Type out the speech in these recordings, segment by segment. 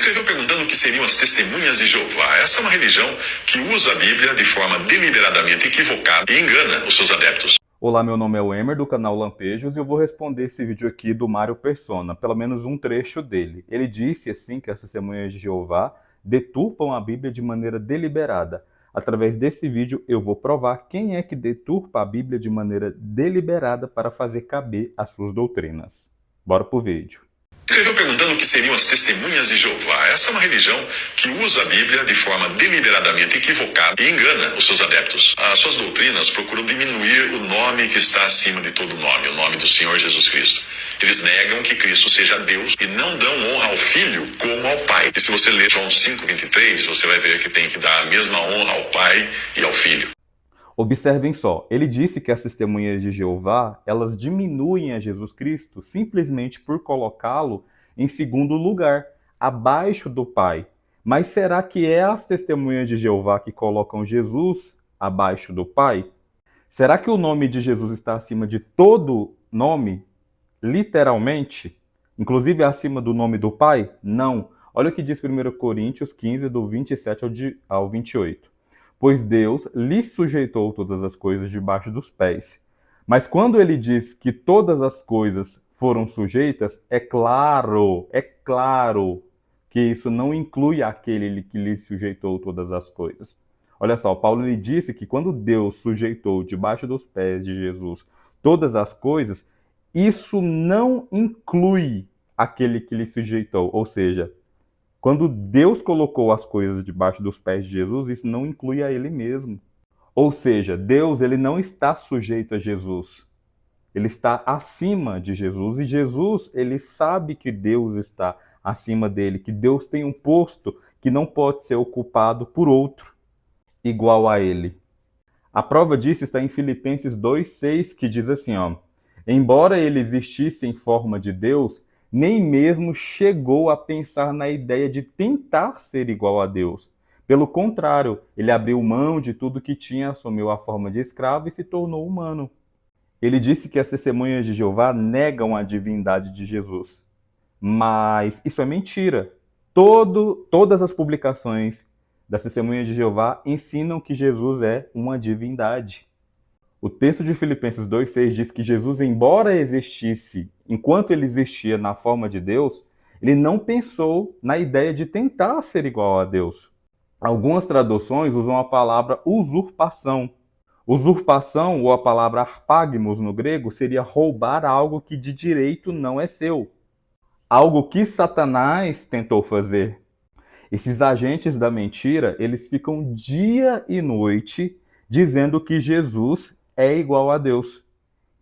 Escreveu perguntando o que seriam as testemunhas de Jeová. Essa é uma religião que usa a Bíblia de forma deliberadamente equivocada e engana os seus adeptos. Olá, meu nome é o Emer, do canal Lampejos, e eu vou responder esse vídeo aqui do Mário Persona, pelo menos um trecho dele. Ele disse, assim, que as testemunhas de Jeová deturpam a Bíblia de maneira deliberada. Através desse vídeo, eu vou provar quem é que deturpa a Bíblia de maneira deliberada para fazer caber as suas doutrinas. Bora pro vídeo. Escreveu perguntando o que seriam as testemunhas de Jeová. Essa é uma religião que usa a Bíblia de forma deliberadamente equivocada e engana os seus adeptos. As suas doutrinas procuram diminuir o nome que está acima de todo nome, o nome do Senhor Jesus Cristo. Eles negam que Cristo seja Deus e não dão honra ao Filho como ao Pai. E se você ler João 5:23, você vai ver que tem que dar a mesma honra ao Pai e ao Filho. Observem só, ele disse que as testemunhas de Jeová, elas diminuem a Jesus Cristo simplesmente por colocá-lo em segundo lugar, abaixo do Pai. Mas será que é as testemunhas de Jeová que colocam Jesus abaixo do Pai? Será que o nome de Jesus está acima de todo nome, literalmente? Inclusive acima do nome do Pai? Não. Olha o que diz 1 Coríntios 15, do 27 ao 28. Pois Deus lhe sujeitou todas as coisas debaixo dos pés. Mas quando ele diz que todas as coisas foram sujeitas, é claro que isso não inclui aquele que lhe sujeitou todas as coisas. Olha só, Paulo lhe disse que quando Deus sujeitou debaixo dos pés de Jesus todas as coisas, isso não inclui aquele que lhe sujeitou, ou seja, quando Deus colocou as coisas debaixo dos pés de Jesus, isso não inclui a ele mesmo. Ou seja, Deus ele não está sujeito a Jesus. Ele está acima de Jesus e Jesus ele sabe que Deus está acima dele, que Deus tem um posto que não pode ser ocupado por outro igual a ele. A prova disso está em Filipenses 2:6, que diz assim, ó: embora ele existisse em forma de Deus, nem mesmo chegou a pensar na ideia de tentar ser igual a Deus. Pelo contrário, ele abriu mão de tudo que tinha, assumiu a forma de escravo e se tornou humano. Ele disse que as testemunhas de Jeová negam a divindade de Jesus. Mas isso é mentira. Todas as publicações das testemunhas de Jeová ensinam que Jesus é uma divindade. O texto de Filipenses 2:6 diz que Jesus, embora existisse, enquanto ele existia na forma de Deus, ele não pensou na ideia de tentar ser igual a Deus. Algumas traduções usam a palavra usurpação. Usurpação, ou a palavra arpagmos no grego, seria roubar algo que de direito não é seu. Algo que Satanás tentou fazer. Esses agentes da mentira, eles ficam dia e noite dizendo que Jesus é igual a Deus,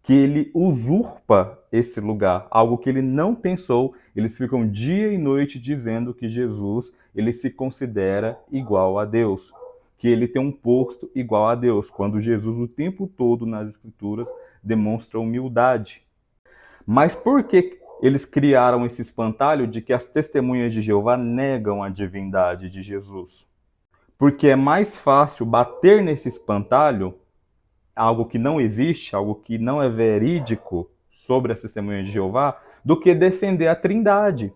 que ele usurpa esse lugar, algo que ele não pensou. Eles ficam dia e noite dizendo que Jesus, ele se considera igual a Deus, que ele tem um posto igual a Deus, quando Jesus o tempo todo nas escrituras demonstra humildade. Mas por que eles criaram esse espantalho de que as testemunhas de Jeová negam a divindade de Jesus? Porque é mais fácil bater nesse espantalho, algo que não existe, algo que não é verídico sobre as testemunhas de Jeová, do que defender a Trindade.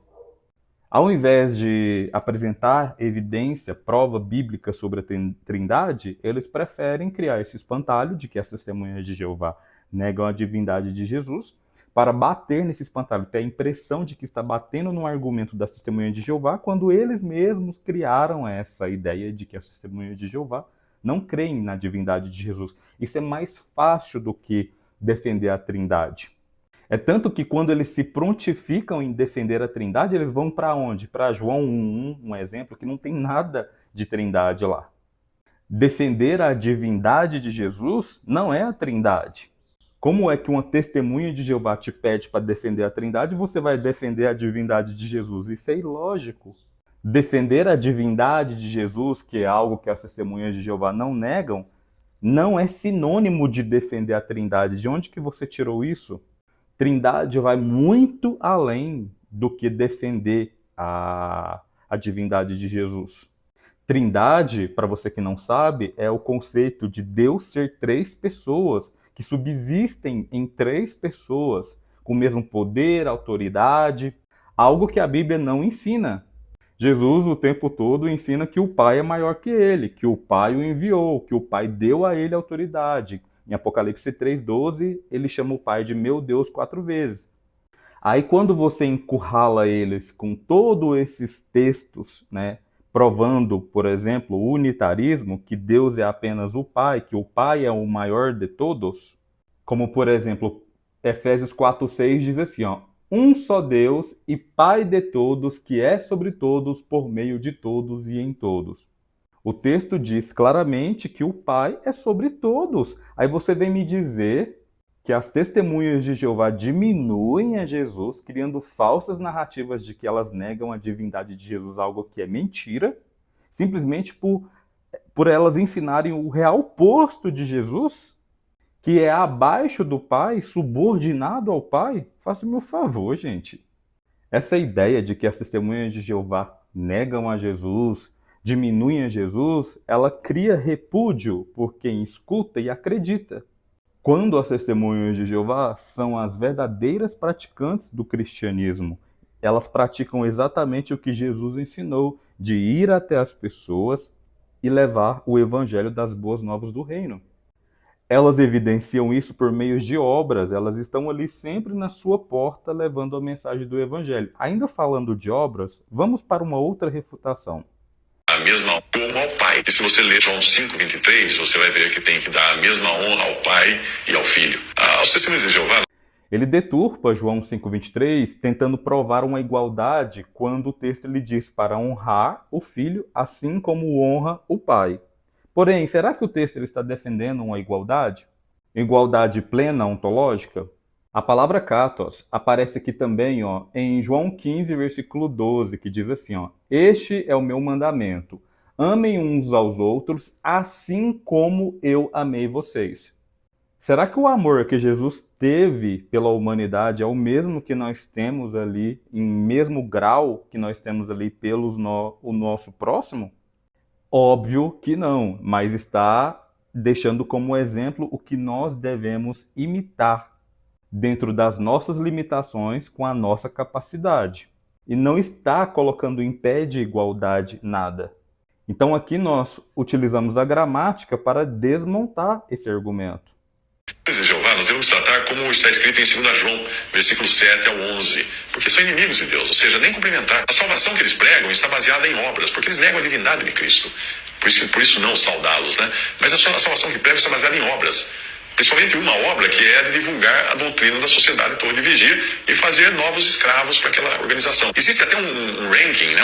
Ao invés de apresentar evidência, prova bíblica sobre a Trindade, eles preferem criar esse espantalho de que as testemunhas de Jeová negam a divindade de Jesus, para bater nesse espantalho, ter a impressão de que está batendo no argumento das testemunhas de Jeová, quando eles mesmos criaram essa ideia de que as testemunhas de Jeová não creem na divindade de Jesus. Isso é mais fácil do que defender a Trindade. É tanto que quando eles se prontificam em defender a Trindade, eles vão para onde? Para João 1:1, um exemplo que não tem nada de Trindade lá. Defender a divindade de Jesus não é a Trindade. Como é que uma testemunha de Jeová te pede para defender a Trindade e você vai defender a divindade de Jesus? Isso é ilógico. Defender a divindade de Jesus, que é algo que as testemunhas de Jeová não negam, não é sinônimo de defender a Trindade. De onde que você tirou isso? Trindade vai muito além do que defender a divindade de Jesus. Trindade, para você que não sabe, é o conceito de Deus ser três pessoas, que subsistem em três pessoas, com o mesmo poder, autoridade, algo que a Bíblia não ensina. Jesus, o tempo todo, ensina que o Pai é maior que ele, que o Pai o enviou, que o Pai deu a ele autoridade. Em Apocalipse 3,12, ele chama o Pai de meu Deus 4 vezes. Aí quando você encurrala eles com todos esses textos, né, provando, por exemplo, o unitarismo, que Deus é apenas o Pai, que o Pai é o maior de todos, como por exemplo, Efésios 4,6 diz assim, ó, um só Deus e Pai de todos, que é sobre todos, por meio de todos e em todos. O texto diz claramente que o Pai é sobre todos. Aí você vem me dizer que as testemunhas de Jeová diminuem a Jesus, criando falsas narrativas de que elas negam a divindade de Jesus, algo que é mentira, simplesmente por elas ensinarem o real posto de Jesus, que é abaixo do Pai, subordinado ao Pai. Faça-me um favor, gente. Essa ideia de que as testemunhas de Jeová negam a Jesus, diminuem a Jesus, ela cria repúdio por quem escuta e acredita. Quando as testemunhas de Jeová são as verdadeiras praticantes do cristianismo, elas praticam exatamente o que Jesus ensinou, de ir até as pessoas e levar o evangelho das boas novas do reino. Elas evidenciam isso por meio de obras, elas estão ali sempre na sua porta levando a mensagem do evangelho. Ainda falando de obras, vamos para uma outra refutação. A mesma como ao Pai. E se você ler João 5,23, você vai ver que tem que dar a mesma honra ao Pai e ao Filho. Aos testemunhos de Jeová, Ele deturpa João 5,23, tentando provar uma igualdade quando o texto lhe diz para honrar o Filho, assim como honra o Pai. Porém, será que o texto ele está defendendo uma igualdade? Igualdade plena ontológica? A palavra katos aparece aqui também em João 15, versículo 12, que diz assim, este é o meu mandamento, amem uns aos outros, assim como eu amei vocês. Será que o amor que Jesus teve pela humanidade é o mesmo que nós temos ali, em mesmo grau que nós temos ali o nosso próximo? Óbvio que não, mas está deixando como exemplo o que nós devemos imitar dentro das nossas limitações com a nossa capacidade. E não está colocando em pé de igualdade nada. Então aqui nós utilizamos a gramática para desmontar esse argumento. de Jeová, nós devemos tratar como está escrito em 2 João, versículos 7 ao 11, porque são inimigos de Deus, ou seja, nem cumprimentar. A salvação que eles pregam está baseada em obras, porque eles negam a divindade de Cristo. Por isso não saudá-los, né? Mas a salvação que pregam está baseada em obras. Principalmente uma obra que é de divulgar a doutrina da sociedade Torre de Vigia e fazer novos escravos para aquela organização. Existe até um ranking, né?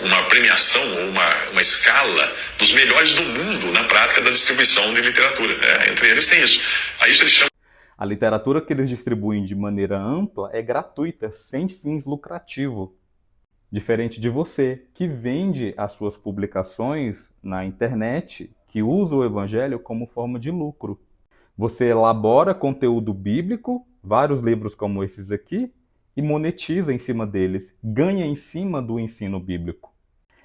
Uma premiação, ou uma escala dos melhores do mundo na prática da distribuição de literatura. Entre eles tem isso. A isso eles chamam. A literatura que eles distribuem de maneira ampla é gratuita, sem fins lucrativos. Diferente de você, que vende as suas publicações na internet, que usa o evangelho como forma de lucro. Você elabora conteúdo bíblico, vários livros como esses aqui, e monetiza em cima deles, ganha em cima do ensino bíblico.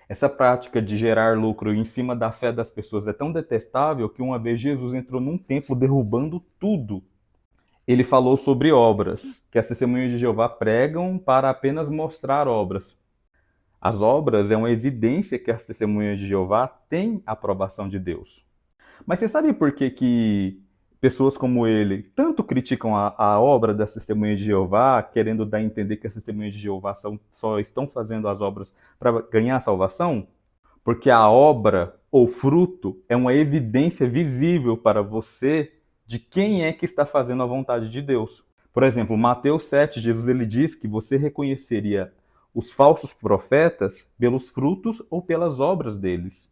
Essa prática de gerar lucro em cima da fé das pessoas é tão detestável que uma vez Jesus entrou num templo derrubando tudo. Ele falou sobre obras, que as testemunhas de Jeová pregam para apenas mostrar obras. As obras é uma evidência que as testemunhas de Jeová têm a aprovação de Deus. Mas você sabe por que pessoas como ele tanto criticam a obra das testemunhas de Jeová, querendo dar a entender que as testemunhas de Jeová só estão fazendo as obras para ganhar a salvação? Porque a obra ou fruto é uma evidência visível para você de quem é que está fazendo a vontade de Deus. Por exemplo, Mateus 7, Jesus ele diz que você reconheceria os falsos profetas pelos frutos ou pelas obras deles.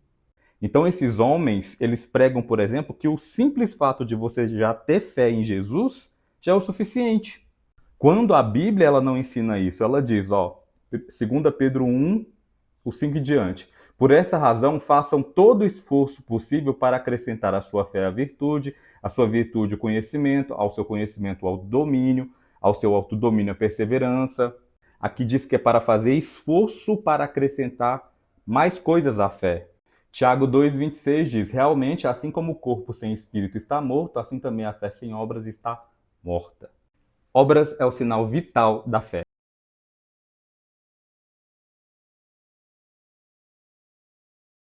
Então esses homens, eles pregam, por exemplo, que o simples fato de você já ter fé em Jesus já é o suficiente. Quando a Bíblia ela não ensina isso, ela diz, 2 Pedro 1, o 5 em diante. Por essa razão, façam todo o esforço possível para acrescentar à sua fé a virtude, à sua virtude o conhecimento, ao seu conhecimento o autodomínio, ao seu autodomínio a perseverança. Aqui diz que é para fazer esforço para acrescentar mais coisas à fé. Tiago 2,26 diz, realmente, assim como o corpo sem espírito está morto, assim também a fé sem obras está morta. Obras é o sinal vital da fé.